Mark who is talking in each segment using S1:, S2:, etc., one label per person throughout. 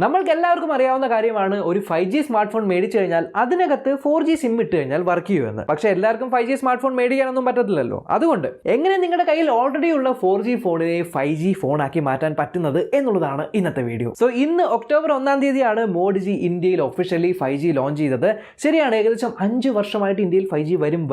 S1: നമ്മൾക്ക് എല്ലാവർക്കും അറിയാവുന്ന കാര്യമാണ് ഒരു 5G സ്മാർട്ട് ഫോൺ മേടിച്ചു കഴിഞ്ഞാൽ അതിനകത്ത് 4G സിം ഇട്ട് കഴിഞ്ഞാൽ വർക്ക് ചെയ്യുമെന്ന്. പക്ഷേ എല്ലാവർക്കും 5G സ്മാർട്ട് ഫോൺ മേടിക്കാനൊന്നും പറ്റത്തില്ലല്ലോ. അതുകൊണ്ട് എങ്ങനെ നിങ്ങളുടെ കയ്യിൽ ഓൾറെഡി ഉള്ള 4G ഫോണിനെ 5G ഫോണാക്കി മാറ്റാൻ പറ്റുന്നത് എന്നുള്ളതാണ് ഇന്നത്തെ വീഡിയോ. സോ ഇന്ന് ഒക്ടോബർ 1-ാം തീയതിയാണ് മോഡി ജി ഇന്ത്യയിൽ ഒഫീഷ്യലി 5G ലോഞ്ച് ചെയ്തത്. ശരിയാണ്, ഏകദേശം 5 വർഷമായിട്ട് ഇന്ത്യയിൽ 5G വരും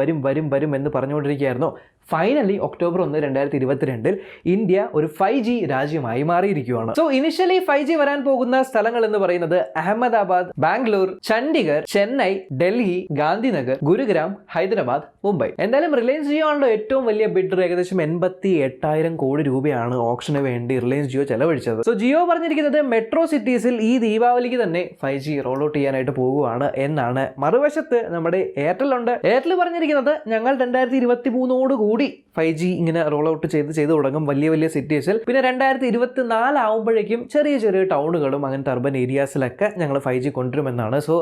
S1: എന്ന് പറഞ്ഞുകൊണ്ടിരിക്കുകയായിരുന്നു. ഫൈനലി ഒക്ടോബർ 1, 2022 ഇന്ത്യ ഒരു 5G രാജ്യമായി മാറിയിരിക്കുകയാണ്. സോ ഇനിഷ്യലി 5G വരാൻ പോകുന്ന സ്ഥലങ്ങൾ എന്ന് പറയുന്നത് അഹമ്മദാബാദ്, ബാംഗ്ലൂർ, ചണ്ഡീഗഡ്, ചെന്നൈ, ഡൽഹി, ഗാന്ധിനഗർ, ഗുരുഗ്രാം, ഹൈദരാബാദ്, മുംബൈ. എന്തായാലും റിലയൻസ് ജിയോ ആണല്ലോ ഏറ്റവും വലിയ ബിഡർ. ഏകദേശം 88,000 കോടി രൂപയാണ് ഓപ്ഷന് വേണ്ടി റിലയൻസ് ജിയോ ചെലവഴിച്ചത്. സോ ജിയോ പറഞ്ഞിരിക്കുന്നത് മെട്രോ സിറ്റീസിൽ ഈ ദീപാവലിക്ക് തന്നെ 5G റോൾ ഔട്ട് ചെയ്യാനായിട്ട് പോകുകയാണ് എന്നാണ്. മറുവശത്ത് നമ്മുടെ എയർടെൽ ഉണ്ട്. എയർടെൽ പറഞ്ഞിരിക്കുന്നത് ഞങ്ങൾ 2023 കൂടി 5G ഇങ്ങനെ റോൾ ഔട്ട് ചെയ്ത് തുടങ്ങും വലിയ സിറ്റീസിൽ. പിന്നെ 2024 ആവുമ്പോഴേക്കും ചെറിയ ടൗണുകളും അങ്ങനത്തെ അർബൻ ഏരിയാസിലൊക്കെ ഞങ്ങൾ 5G കൊണ്ടുവരുമെന്നാണ്. സോ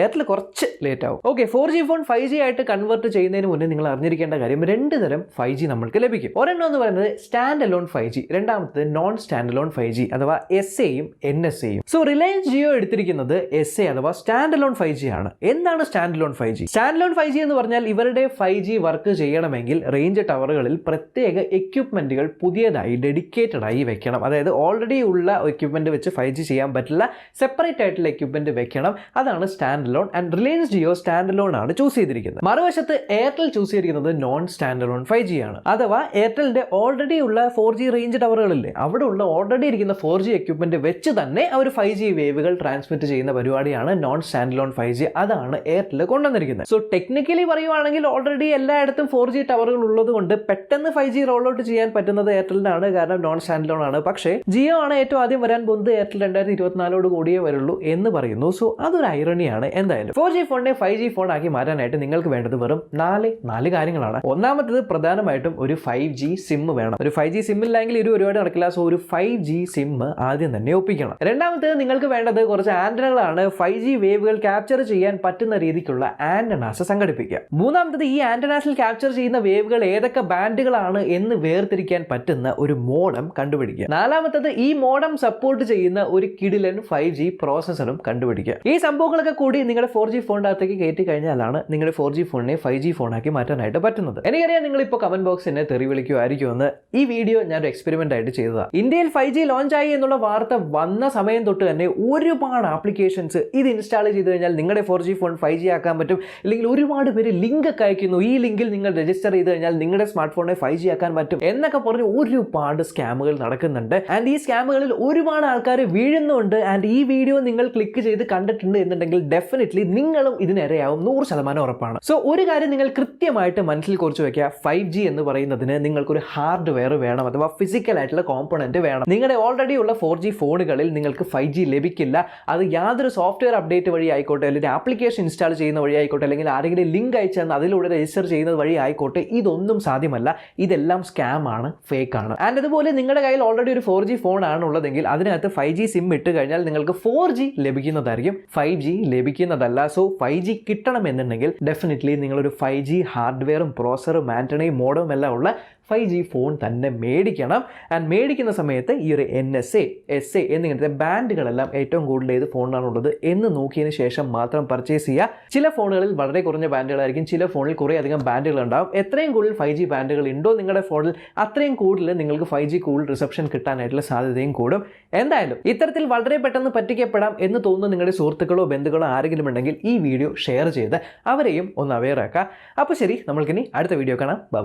S1: എയർടെൽ കുറച്ച് ലേറ്റ് ആവും. ഓക്കെ, 4G ഫോൺ 5G ആയിട്ട് കൺവേർട്ട് ചെയ്യുന്നതിന് മുന്നേ നിങ്ങൾ അറിഞ്ഞിരിക്കേണ്ട കാര്യം 2 തരം 5G നമ്മൾക്ക് ലഭിക്കും. ഒരെണ്ണം എന്ന് പറയുന്നത് സ്റ്റാൻഡ് അലോൺ 5G, രണ്ടാമത്തത് നോൺ സ്റ്റാൻഡ് അലോൺ 5G അഥവാ SA-യും NSA-യും. സോ റിലയൻസ് ജിയോ എടുത്തിരിക്കുന്നത് SA അഥവാ സ്റ്റാൻഡ് അലോൺ 5G ആണ്. എന്താണ് stand alone 5G? Stand alone 5G എന്ന് പറഞ്ഞാൽ ഇവരുടെ 5G വർക്ക് ചെയ്യണമെങ്കിൽ റേഞ്ച് ടവറുകളിൽ പ്രത്യേക എക്യുപ്മെന്റുകൾ പുതിയതായി ഡെഡിക്കേറ്റഡ് ആയി വെക്കണം. അതായത് ഓൾറെഡി ഉള്ള എക്യുപ്മെന്റ് വെച്ച് 5G ചെയ്യാൻ പറ്റില്ല, സെപ്പറേറ്റ് ആയിട്ടുള്ള എക്യുപ്മെന്റ് വെക്കണം. അതാണ് stand alone. And Reliance Jio stand alone ആണ് ചൂസ് ചെയ്തിരിക്കുന്നത്. മറുവശത്ത് എയർടെൽ ചൂസ് ചെയ്തിരിക്കുന്നത് നോൺ സ്റ്റാൻഡ് അലോൺ 5G ആണ്. അഥവാ എയർടെലിന്റെ ഓൾറെഡി ഉള്ള 4G റേഞ്ച് ടവറുകളില്ലേ, അവിടെ ഉള്ള ഓൾറെഡി ഇരിക്കുന്ന 4G എക്യുപ്മെന്റ് വെച്ച് തന്നെ അവർ 5G വേവുകൾ ട്രാൻസ്മിറ്റ് ചെയ്യുന്ന പരിപാടിയാണ് നോൺ സ്റ്റാൻഡ് അലോൺ 5G. അതാണ് എയർടെൽ കൊണ്ടുവന്നിരിക്കുന്നത്. സോ ടെക്നിക്കലി പറയുവാണെങ്കിൽ ഓൾറെഡി എല്ലായിടത്തും 4G ടവറുകൾ ഉള്ളത് കൊണ്ട് പെട്ടെന്ന് 5G റോൾ ഔട്ട് ചെയ്യാൻ പറ്റുന്നത് എയർടെലിനാണ്, കാരണം നോൺ സ്റ്റാൻഡ് അലോൺ ആണ്. പക്ഷേ ജിയോ ആണ് ഏറ്റവും ആദ്യം വരാൻ പോകുന്നത്. എയർടെൽ 2024 കൂടിയേ വരുള്ളൂ എന്ന് പറയുന്നു. സോ അതൊരു ഐറണിയാണ്. എന്തായാലും 4G ഫോണിനെ 5G ഫോൺ ആക്കി മാറ്റാനായിട്ട് നിങ്ങൾക്ക് വേണ്ടത് വെറും 4 കാര്യങ്ങളാണ്. ഒന്നാമത്തത് പ്രധാനമായിട്ടും ഒരു 5G സിം വേണം. ഒരു 5G സിം ഇല്ലെങ്കിൽ ഒരു പരിപാടി നടക്കില്ല. സോ ഒരു 5G സിം ആദ്യം തന്നെ ഒപ്പിക്കണം. രണ്ടാമത്തത് നിങ്ങൾക്ക് വേണ്ടത് കുറച്ച് ആന്റനകളാണ്. 5G വേവുകൾ ക്യാപ്ചർ ചെയ്യാൻ പറ്റുന്ന രീതിക്കുള്ള ആന്റനാസ് സംഘടിപ്പിക്കുക. മൂന്നാമത്തത് ഈ ആന്റനാസിൽ ക്യാപ്ചർ ചെയ്യുന്ന വേവുകൾ ഏതൊക്കെ ബാൻഡുകളാണ് എന്ന് വേർതിരിക്കാൻ പറ്റുന്ന ഒരു മോഡം കണ്ടുപിടിക്കുക. നാലാമത്തത് ഈ മോഡം സപ്പോർട്ട് ചെയ്യുന്ന ഒരു കിടിലൻ 5G പ്രോസസറും കണ്ടുപിടിക്കുക. ഈ സംഭവങ്ങളൊക്കെ കൂടി നിങ്ങളുടെ 4G ഫോണിന്റെ അകത്തേക്ക് കയറ്റി കഴിഞ്ഞാലാണ് നിങ്ങളുടെ 4G ഫോണിനെ 5G ഫോണാക്കി മാറ്റാനായിട്ട് പറ്റുന്നത്. എനിക്കറിയാം നിങ്ങൾ ഇപ്പോൾ കമന്റ് ബോക്സ് എന്നെ തെറി വിളിക്കുമായിരിക്കുമെന്ന്. ഈ വീഡിയോ ഞാനൊരു എക്സ്പെരിമെന്റ് ആയിട്ട് ചെയ്തതാണ്. ഇന്ത്യയിൽ 5G ലോഞ്ച് ആയി എന്നുള്ള വാർത്ത വന്ന സമയം തൊട്ട് തന്നെ ഒരുപാട് ആപ്ലിക്കേഷൻസ് ഇത് ഇൻസ്റ്റാൾ ചെയ്ത് കഴിഞ്ഞാൽ നിങ്ങളുടെ 4G ഫോൺ 5G ആക്കാൻ പറ്റും. അല്ലെങ്കിൽ ഒരുപാട് പേര് ലിങ്ക് ഒക്കെ അയക്കുന്നു. ഈ ലിങ്കിൽ നിങ്ങൾ രജിസ്റ്റർ ചെയ്ത് കഴിഞ്ഞാൽ നിങ്ങളുടെ സ്മാർട്ട് ഫോണിനെ 5G ആക്കാൻ പറ്റും എന്നൊക്കെ പറഞ്ഞ് ഒരുപാട് സ്കാമുകൾ നടക്കുന്നുണ്ട്. ആൻഡ് ഈ സ്കാമുകളിൽ ഒരുപാട് ആൾക്കാർ വീഴുന്നുണ്ട്. ആൻഡ് ഈ വീഡിയോ നിങ്ങൾ ക്ലിക്ക് ചെയ്ത് കണ്ടിട്ടുണ്ട് എന്നുണ്ടെങ്കിൽ ഡെഫിനറ്റ്ലി നിങ്ങളും ഇതിനിരയാവും, 100% ഉറപ്പാണ്. സോ ഒരു കാര്യം നിങ്ങൾ കൃത്യമായിട്ട് മനസ്സിൽ കുറിച്ച് വെക്കുക. 5G എന്ന് പറയുന്നതിന് നിങ്ങൾക്കൊരു ഹാർഡ്വെയർ വേണം, അഥവാ ഫിസിക്കൽ ആയിട്ടുള്ള കോമ്പണന്റ് വേണം. നിങ്ങളുടെ ഓൾറെഡി ഉള്ള 4G ഫോണുകളിൽ നിങ്ങൾക്ക് 5G ലഭിക്കില്ല. അത് യാതൊരു സോഫ്റ്റ്വെയർ അപ്ഡേറ്റ് വഴി ആയിക്കോട്ടെ, അല്ലെങ്കിൽ ആപ്ലിക്കേഷൻ ഇൻസ്റ്റാൾ ചെയ്യുന്ന വഴി ആയിക്കോട്ടെ, അല്ലെങ്കിൽ ആരെങ്കിലും ലിങ്ക് അയച്ചാൽ അതിലൂടെ രജിസ്റ്റർ ചെയ്യുന്നത് വഴി ആയിക്കോട്ടെ, ഇതൊന്നും സാധ്യമല്ല. ഇതെല്ലാം സ്കാം ആണ്, ഫേക്ക് ആണ്. ആൻഡ് അതുപോലെ നിങ്ങളുടെ കയ്യിൽ ഓൾറെഡി ഒരു 4G ഫോൺ ആണ് ഉള്ളതെങ്കിൽ അതിനകത്ത് 5G സിം ഇട്ട് കഴിഞ്ഞാൽ നിങ്ങൾക്ക് 4G ലഭിക്കുന്നതായിരിക്കും, 5G ലഭിക്കുന്നതല്ല. സോ 5G കിട്ടണമെന്നുണ്ടെങ്കിൽ ഡെഫിനറ്റ്ലി നിങ്ങളൊരു 5G ഹാർഡ്വെയറും പ്രോസറും ആന്റണയും മോഡവും എല്ലാം ഉള്ള 5G ഫോൺ തന്നെ മേടിക്കണം. ആൻഡ് മേടിക്കുന്ന സമയത്ത് ഈ ഒരു NSA, SA എന്നിങ്ങനത്തെ ബാൻഡുകളെല്ലാം ഏറ്റവും കൂടുതൽ ഏത് ഫോണിലാണുള്ളത് എന്ന് നോക്കിയതിന് ശേഷം മാത്രം പർച്ചേസ് ചെയ്യുക. ചില ഫോണുകളിൽ വളരെ കുറഞ്ഞ ബാൻഡുകളായിരിക്കും, ചില ഫോണിൽ കുറേ അധികം ബാൻഡുകൾ ഉണ്ടാവും. എത്രയും കൂടുതൽ 5G ബാൻഡുകൾ ഉണ്ടോ നിങ്ങളുടെ ഫോണിൽ അത്രയും കൂടുതൽ നിങ്ങൾക്ക് 5G കൂടുതൽ റിസപ്ഷൻ കിട്ടാനായിട്ടുള്ള സാധ്യതയും കൂടും. എന്തായാലും ഇത്തരത്തിൽ വളരെ പെട്ടെന്ന് പറ്റിക്കപ്പെടാം എന്ന് തോന്നുന്ന നിങ്ങളുടെ സുഹൃത്തുക്കളോ ബന്ധുക്കളോ ആരെങ്കിലും ഉണ്ടെങ്കിൽ ഈ വീഡിയോ ഷെയർ ചെയ്ത് അവരെയും ഒന്ന് അവെയർ ആക്കുക. അപ്പോൾ ശരി, നമ്മൾക്കിനി അടുത്ത വീഡിയോ കാണാം. ബൈ.